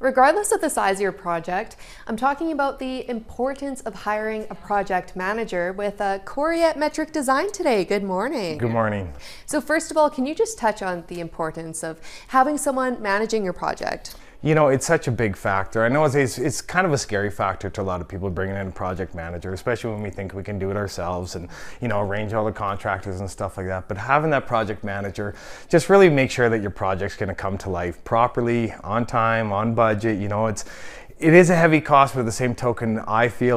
Regardless of the size of your project, I'm talking about the importance of hiring a project manager with Cory at Metric Design today. Good morning. Good morning. So first of all, can you just touch on the importance of having someone managing your project? You know, it's such a big factor. I know it's kind of a scary factor to a lot of people bringing in a project manager, especially when we think we can do it ourselves and, arrange all the contractors and stuff like that. But having that project manager, just really make sure that your project's going to come to life properly, on time, on budget. It is a heavy cost, but at the same token,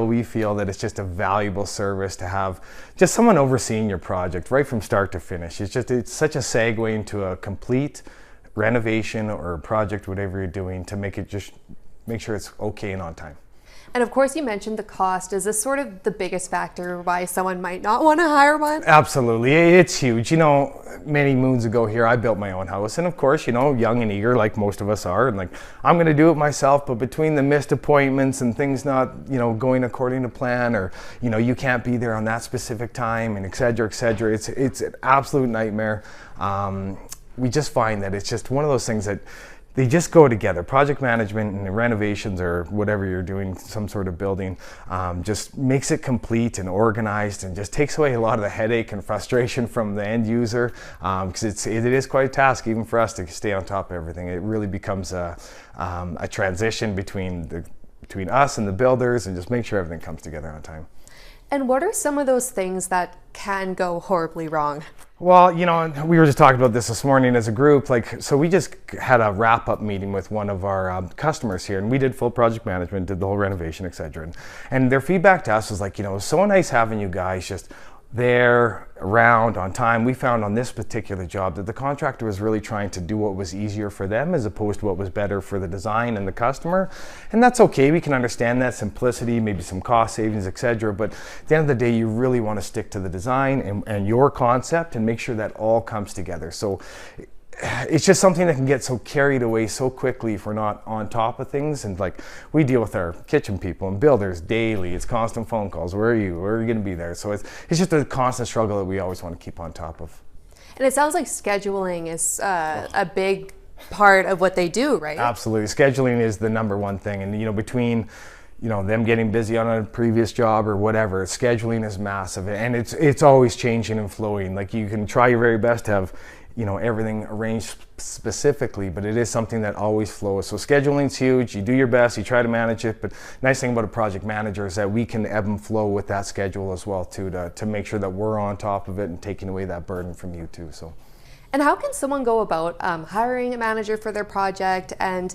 we feel that it's just a valuable service to have just someone overseeing your project right from start to finish. It's such a segue into a complete renovation or a project, whatever you're doing, to make sure it's okay and on time. And of course, you mentioned the cost. Is this sort of the biggest factor why someone might not want to hire one? Absolutely, it's huge. Many moons ago here, I built my own house, and of course, young and eager like most of us are, and I'm going to do it myself. But between the missed appointments and things not, going according to plan, or you can't be there on that specific time, and et cetera, it's an absolute nightmare. We just find that it's just one of those things that they just go together. Project management and renovations or whatever you're doing, some sort of building, just makes it complete and organized and just takes away a lot of the headache and frustration from the end user, because it is quite a task even for us to stay on top of everything. It really becomes a transition between us and the builders, and just make sure everything comes together on time. And what are some of those things that can go horribly wrong? Well, we were just talking about this morning as a group. So we just had a wrap-up meeting with one of our customers here, and we did full project management, did the whole renovation, etc. And their feedback to us was it was so nice having you guys just there, around, on time. We found on this particular job that the contractor was really trying to do what was easier for them as opposed to what was better for the design and the customer. And that's okay, we can understand that simplicity, maybe some cost savings, etc. But at the end of the day, you really want to stick to the design and your concept and make sure that all comes together. So it's just something that can get so carried away so quickly if we're not on top of things. And we deal with our kitchen people and builders daily. It's constant phone calls. Where are you? Where are you going to be there? So it's just a constant struggle that we always want to keep on top of. And it sounds like scheduling is a big part of what they do, right? Absolutely. Scheduling is the number one thing. And between them getting busy on a previous job or whatever, scheduling is massive, and it's always changing and flowing. You can try your very best to have everything arranged specifically, but it is something that always flows. So scheduling's huge. You do your best, you try to manage it, but nice thing about a project manager is that we can ebb and flow with that schedule as well too, to make sure that we're on top of it and taking away that burden from you too. So. And how can someone go about hiring a manager for their project? And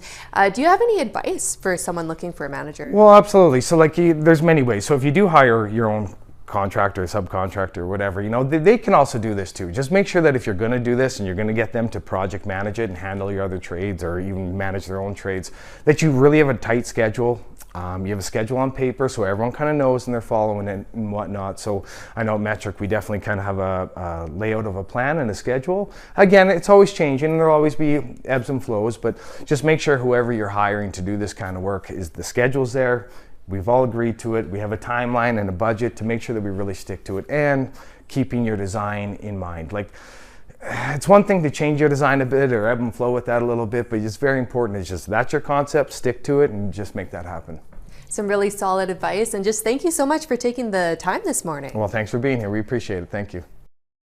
do you have any advice for someone looking for a manager? Well, absolutely. So there's many ways. So if you do hire your own contractor, subcontractor, whatever, they can also do this too. Just make sure that if you're going to do this and you're going to get them to project manage it and handle your other trades or even manage their own trades, that you really have a tight schedule. You have a schedule on paper so everyone kind of knows and they're following it and whatnot. So I know at Metric, we definitely kind of have a layout of a plan and a schedule. Again, it's always changing and there'll always be ebbs and flows, but just make sure whoever you're hiring to do this kind of work is the schedule's there. We've all agreed to it. We have a timeline and a budget to make sure that we really stick to it, and keeping your design in mind. It's one thing to change your design a bit or ebb and flow with that a little bit, but it's very important. It's just that's your concept, stick to it, and just make that happen. Some really solid advice, and just thank you so much for taking the time this morning. Well, thanks for being here. We appreciate it. Thank you.